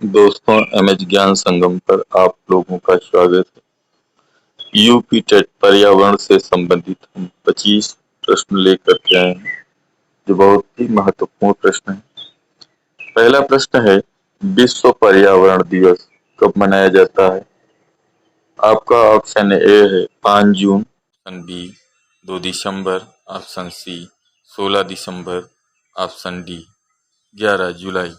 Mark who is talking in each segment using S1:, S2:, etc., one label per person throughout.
S1: दोस्तों, एमएच ज्ञान संगम पर आप लोगों का स्वागत है। यूपी टेट पर्यावरण से संबंधित हम 25 प्रश्न लेकर के आए हैं, जो बहुत ही महत्वपूर्ण प्रश्न है। पहला प्रश्न है, विश्व पर्यावरण दिवस कब मनाया जाता है? आपका ऑप्शन ए है 5 जून, ऑप्शन बी 2 दिसंबर, ऑप्शन सी 16 दिसंबर, ऑप्शन डी 11 जुलाई।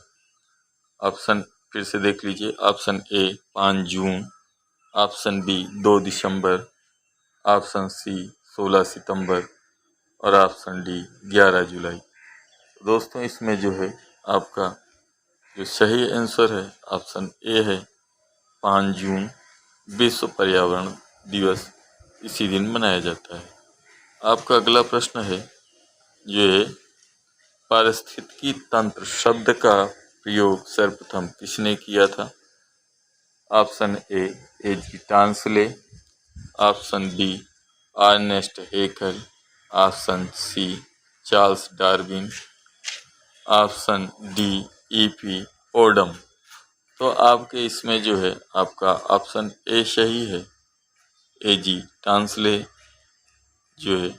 S1: ऑप्शन फिर से देख लीजिए। ऑप्शन ए 5 जून, ऑप्शन बी 2 दिसंबर, ऑप्शन सी 16 सितंबर और ऑप्शन डी 11 जुलाई। दोस्तों, इसमें जो है आपका जो सही आंसर है ऑप्शन ए है 5 जून। विश्व पर्यावरण दिवस इसी दिन मनाया जाता है। आपका अगला प्रश्न है, जो है पारिस्थितिकी तंत्र शब्द का प्रयोग सर्वप्रथम किसने किया था? Option A G Tansley, option B Ernest Haeckel, option C Charles Darwin, option D E P. Odum. तो आपके इसमें जो है आपका ऑप्शन ए सही है। ए जी टांसले जो है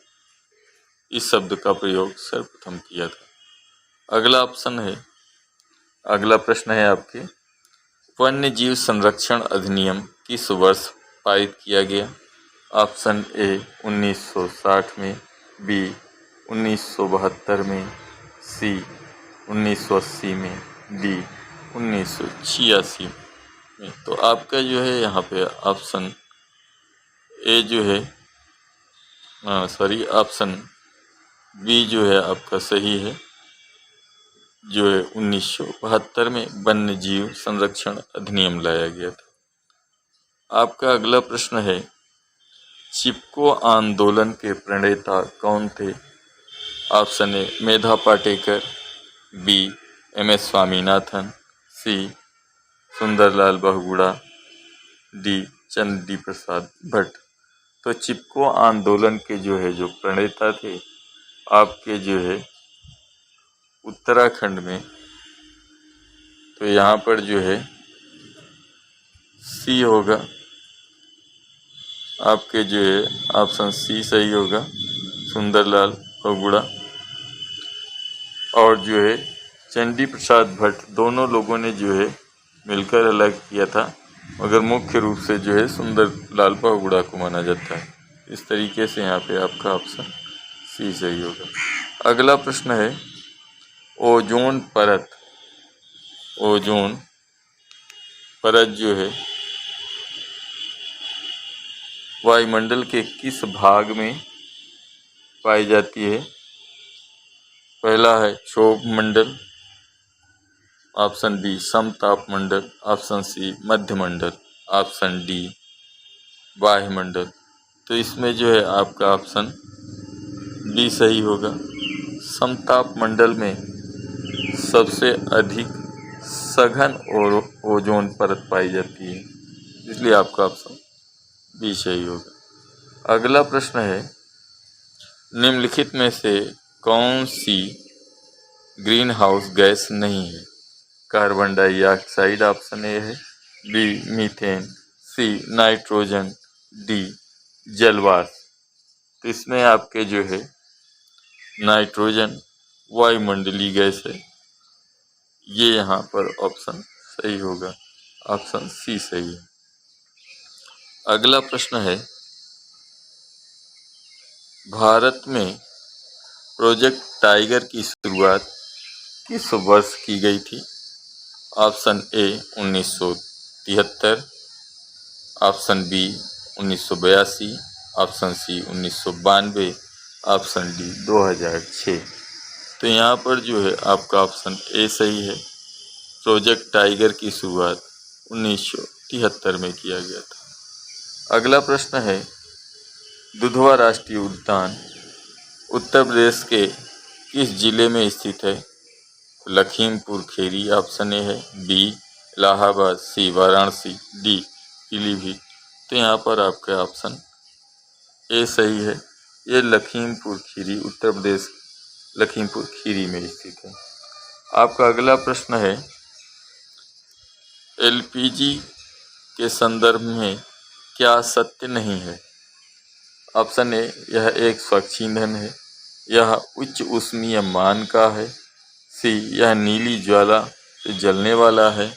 S1: इस शब्द का प्रयोग सर्वप्रथम किया था। अगला प्रश्न है आपके, वन्य जीव संरक्षण अधिनियम किस वर्ष पारित किया गया? ऑप्शन ए 1960 में, बी 1972 में, सी 1980 में, डी 1986 में। तो आपका जो है यहाँ पे ऑप्शन ए जो है ऑप्शन बी जो है आपका सही है, जो है 1972 में वन्य जीव संरक्षण अधिनियम लाया गया था। आपका अगला प्रश्न है, चिपको आंदोलन के प्रणेता कौन थे? Option A Medha Patkar, B M S Swaminathan, C Sunderlal Bahuguna, D Chandi Prasad Bhatt. तो चिपको आंदोलन के जो प्रणेता थे आपके जो है उत्तराखंड में, तो यहाँ पर जो है सी होगा, आपके जो है ऑप्शन सी सही होगा, सुंदरलाल बहुगुणा। और जो है चंडी प्रसाद भट्ट, दोनों लोगों ने जो है मिलकर अलग किया था, मगर मुख्य रूप से जो है सुंदरलाल बहुगुणा को माना जाता है। इस तरीके से यहाँ पे आपका ऑप्शन सी सही होगा। अगला प्रश्न है, ओजोन परत जो है वायुमंडल के किस भाग में पाई जाती है? पहला है क्षोभ मंडल, ऑप्शन बी समताप मंडल, ऑप्शन सी मध्य मंडल, ऑप्शन डी वायुमंडल। तो इसमें जो है आपका ऑप्शन बी सही होगा। समताप मंडल में सबसे अधिक सघन और ओजोन परत पाई जाती है, इसलिए आपका ऑप्शन बी सही होगा। अगला प्रश्न है, निम्नलिखित में से कौन सी ग्रीन हाउस गैस नहीं है? कार्बन डाइऑक्साइड ऑप्शन ए है, B methane, C nitrogen, D जलवाष्प। तो इसमें आपके जो है नाइट्रोजन वायुमंडलीय गैस है, ये यहाँ पर ऑप्शन सही होगा, ऑप्शन सी सही है। अगला प्रश्न है, भारत में प्रोजेक्ट टाइगर की शुरुआत किस वर्ष की गई थी? Option A 1973, option B 1982, option C 1992, option D 2006। तो यहाँ पर जो है आपका ऑप्शन ए सही है, प्रोजेक्ट टाइगर की शुरुआत 1973 में किया गया था। अगला प्रश्न है, दुधवा राष्ट्रीय उद्यान उत्तर प्रदेश के किस जिले में स्थित है? लखीमपुर खीरी ऑप्शन ए है, बी इलाहाबाद, सी वाराणसी, डी पीलीभीत। तो यहाँ पर आपका ऑप्शन ए सही है, ये लखीमपुर खीरी उत्तर प्रदेश लखीमपुर खीरी में स्थित है। आपका अगला प्रश्न है, एलपीजी के संदर्भ में क्या सत्य नहीं है? ऑप्शन ए, यह एक स्वच्छ ईंधन है। यह उच्च ऊष्मीय मान का है। सी, यह नीली ज्वाला से जलने वाला है।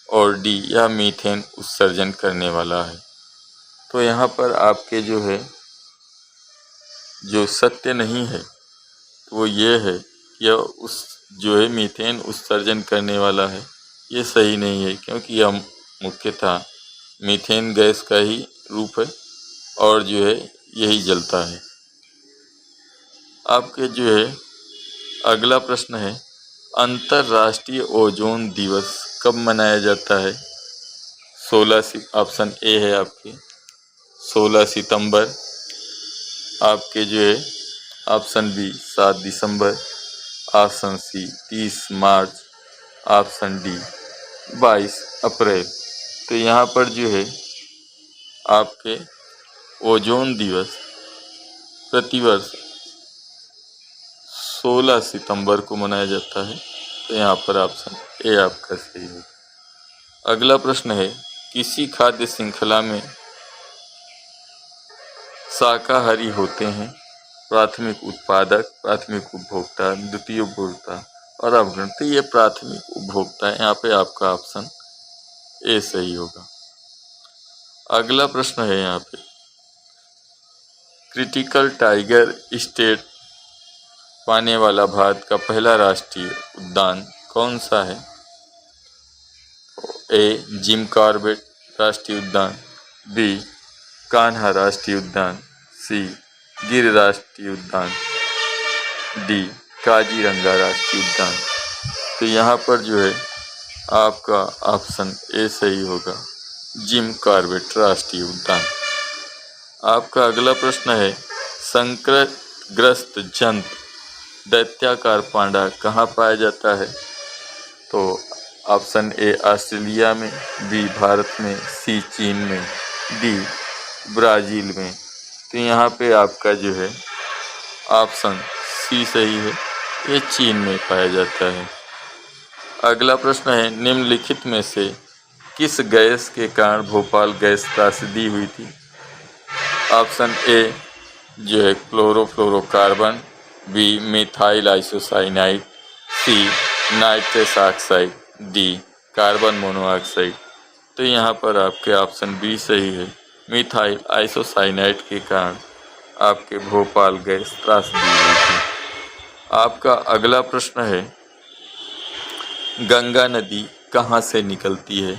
S1: और डी, यह मीथेन उत्सर्जन करने वाला है। तो यहाँ पर आपके जो है, जो सत्य नहीं है वो ये है कि यह उस जो है मीथेन उत्सर्जन करने वाला है। ये सही नहीं है, क्योंकि यह मुख्यतः मीथेन गैस का ही रूप है और जो है यही जलता है। आपके जो है अगला प्रश्न है, अंतर्राष्ट्रीय ओजोन दिवस कब मनाया जाता है? ऑप्शन ए है आपके 16 सितंबर, आपके जो है ऑप्शन बी 7 दिसंबर, ऑप्शन सी 30 मार्च, ऑप्शन डी 22 अप्रैल। तो यहाँ पर जो है आपके ओजोन दिवस प्रतिवर्ष 16 सितंबर को मनाया जाता है। तो यहाँ पर ऑप्शन ए आपका सही है। अगला प्रश्न है, किसी खाद्य श्रृंखला में शाकाहारी होते हैं प्राथमिक उत्पादक, प्राथमिक उपभोक्ता, द्वितीय उपभोक्ता और अवग्रहण। तो ये प्राथमिक उपभोक्ता है, यहाँ पे आपका ऑप्शन ए सही होगा। अगला प्रश्न है यहाँ पे, क्रिटिकल टाइगर स्टेट पाने वाला भारत का पहला राष्ट्रीय उद्यान कौन सा है? ए, जिम कॉर्बेट राष्ट्रीय उद्यान, बी, कान्हा राष्ट्रीय उद्यान, सी, गिर राष्ट्रीय उद्यान, डी, काजीरंगा राष्ट्रीय उद्यान। तो यहाँ पर जो है आपका ऑप्शन ए सही होगा, जिम कॉर्बेट राष्ट्रीय उद्यान। आपका अगला प्रश्न है, संकटग्रस्त जंतु दैत्याकार पांडा कहाँ पाया जाता है? तो ऑप्शन ए ऑस्ट्रेलिया में, बी भारत में, सी चीन में, डी ब्राज़ील में। तो यहाँ पे आपका जो है ऑप्शन सी सही है, ये चीन में पाया जाता है। अगला प्रश्न है, निम्नलिखित में से किस गैस के कारण भोपाल गैस त्रासदी हुई थी? ऑप्शन ए जो है chlorofluorocarbon, B methyl isocyanide, C nitrous oxide, D carbon monoxide. तो यहाँ पर आपके ऑप्शन बी सही है, मिथाइल आइसोसाइनाइड के कारण आपके भोपाल गैस त्रासदी हुई थी। आपका अगला प्रश्न है, गंगा नदी कहाँ से निकलती है?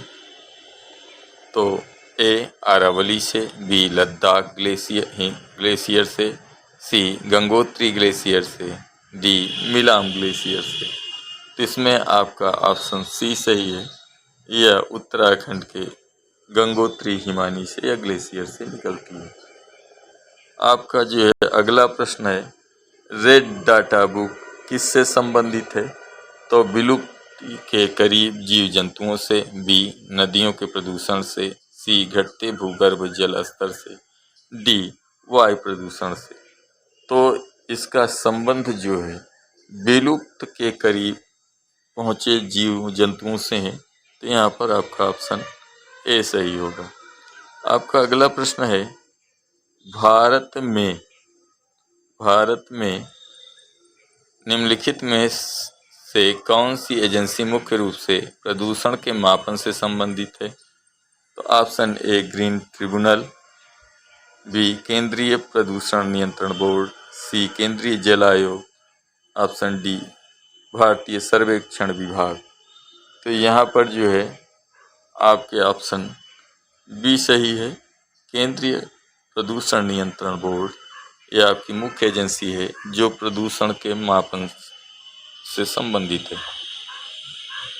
S1: तो ए अरावली से, बी लद्दाख ग्लेशियर से, सी गंगोत्री ग्लेशियर से, डी मिलाम ग्लेशियर से। तो इसमें आपका ऑप्शन सी सही है, यह उत्तराखंड के गंगोत्री हिमानी से या ग्लेशियर से निकलती है। आपका जो है अगला प्रश्न है, रेड डाटा बुक किससे संबंधित है? तो विलुप्ति के करीब जीव जंतुओं से, बी नदियों के प्रदूषण से, सी घटते भूगर्भ जल स्तर से, डी वायु प्रदूषण से। तो इसका संबंध जो है विलुप्त के करीब पहुँचे जीव जंतुओं से है। तो यहाँ पर आपका ऑप्शन ए सही होगा। आपका अगला प्रश्न है, भारत में निम्नलिखित में से कौन सी एजेंसी मुख्य रूप से प्रदूषण के मापन से संबंधित है? तो option A green tribunal, B केंद्रीय प्रदूषण नियंत्रण बोर्ड, सी केंद्रीय जल आयोग, ऑप्शन डी भारतीय सर्वेक्षण विभाग। तो यहाँ पर जो है आपके ऑप्शन बी सही है, केंद्रीय प्रदूषण नियंत्रण बोर्ड ये आपकी मुख्य एजेंसी है जो प्रदूषण के मापन से संबंधित है।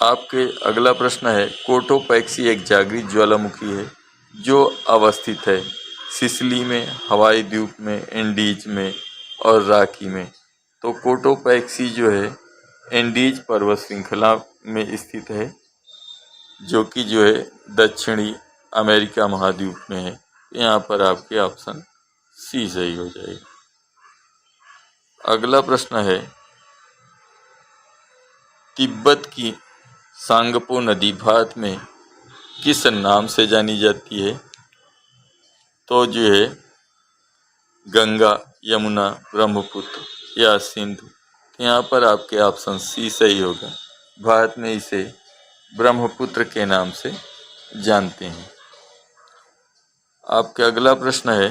S1: आपके अगला प्रश्न है, कोटोपैक्सी एक जागृत ज्वालामुखी है जो अवस्थित है सिसिली में, हवाई द्वीप में, एंडीज में और रॉकी में। तो कोटोपैक्सी जो है एंडीज पर्वत श्रृंखला में स्थित है, जो कि जो है दक्षिणी अमेरिका महाद्वीप में है। यहाँ पर आपके ऑप्शन सी सही हो जाएगा। अगला प्रश्न है, तिब्बत की सांगपो नदी भारत में किस नाम से जानी जाती है? तो जो है गंगा, यमुना, ब्रह्मपुत्र या सिंधु। तो यहाँ पर आपके ऑप्शन सी सही होगा। भारत में इसे ब्रह्मपुत्र के नाम से जानते हैं। आपका अगला प्रश्न है,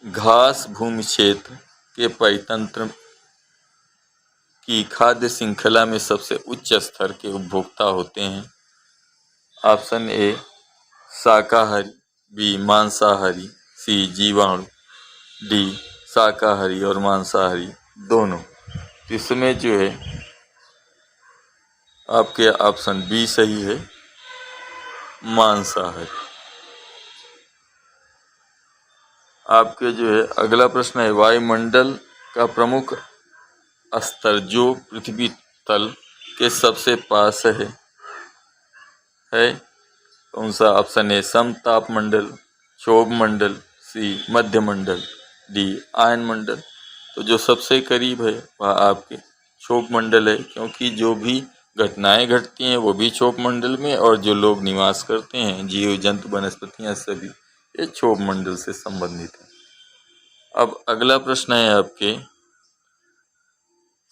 S1: घास भूमि क्षेत्र के परितंत्र की खाद्य श्रृंखला में सबसे उच्च स्तर के उपभोक्ता होते हैं। ऑप्शन ए शाकाहारी, बी मांसाहारी, सी जीवाणु, डी शाकाहारी और मांसाहारी दोनों। इसमें जो है आपके ऑप्शन बी सही है, मांसाहारी। आपके जो है अगला प्रश्न है, वायुमंडल का प्रमुख स्तर जो पृथ्वी तल के सबसे पास है कौन सा? ऑप्शन ए समताप मंडल, क्षोभ मंडल, सी मध्य मंडल, डी आयन मंडल। तो जो सबसे करीब है वह आपके क्षोभ मंडल है, क्योंकि जो भी घटनाएं घटती हैं वो भी क्षोभ मंडल में, और जो लोग निवास करते हैं, जीव जंतु वनस्पतियां, सभी ये क्षोभ मंडल से संबंधित है। अब अगला प्रश्न है आपके,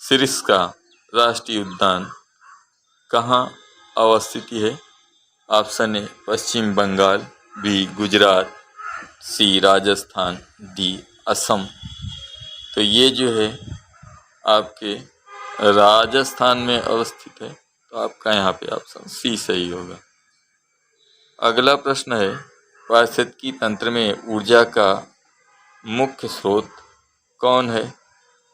S1: सिरिस्का राष्ट्रीय उद्यान कहाँ अवस्थित है? Option A Paschim Bangal, B Gujarat, C Rajasthan, D Assam. तो ये जो है आपके राजस्थान में अवस्थित है, तो आपका यहाँ पे ऑप्शन सी सही होगा। अगला प्रश्न है, पारिस्थितिकी तंत्र में ऊर्जा का मुख्य स्रोत कौन है?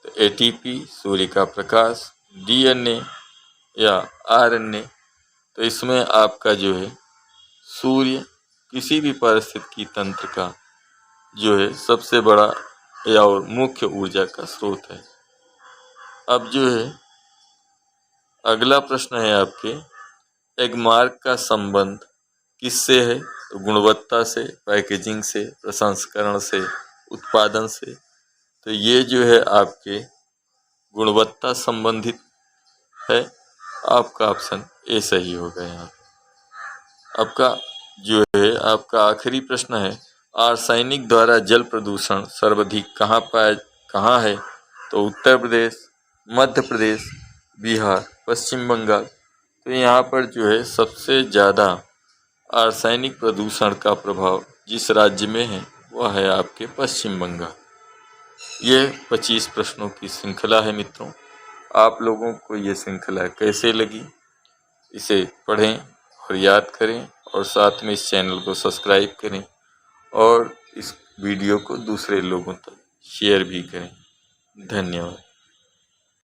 S1: तो एटीपी, सूर्य का प्रकाश, डीएनए या आरएनए। तो इसमें आपका जो है सूर्य किसी भी पारिस्थितिकी तंत्र का जो है सबसे बड़ा या और मुख्य ऊर्जा का स्रोत है। अब जो है अगला प्रश्न है आपके, एगमार्क का संबंध किससे है? तो गुणवत्ता से, पैकेजिंग से, प्रसंस्करण से, उत्पादन से। तो ये जो है आपके गुणवत्ता संबंधित है। आपका ऑप्शन ए सही होगा यहाँ। आपका जो है आपका आखिरी प्रश्न है, आर्सेनिक द्वारा जल प्रदूषण सर्वाधिक कहाँ है? तो उत्तर प्रदेश, मध्य प्रदेश, बिहार, पश्चिम बंगाल। तो यहाँ पर जो है सबसे ज़्यादा आर्सेनिक प्रदूषण का प्रभाव जिस राज्य में है वह है आपके पश्चिम बंगाल। ये 25 प्रश्नों की श्रृंखला है मित्रों। आप लोगों को ये श्रृंखला कैसे लगी? इसे पढ़ें और याद करें, और साथ में इस चैनल को सब्सक्राइब करें और इस वीडियो को दूसरे लोगों तक शेयर भी करें। धन्यवाद।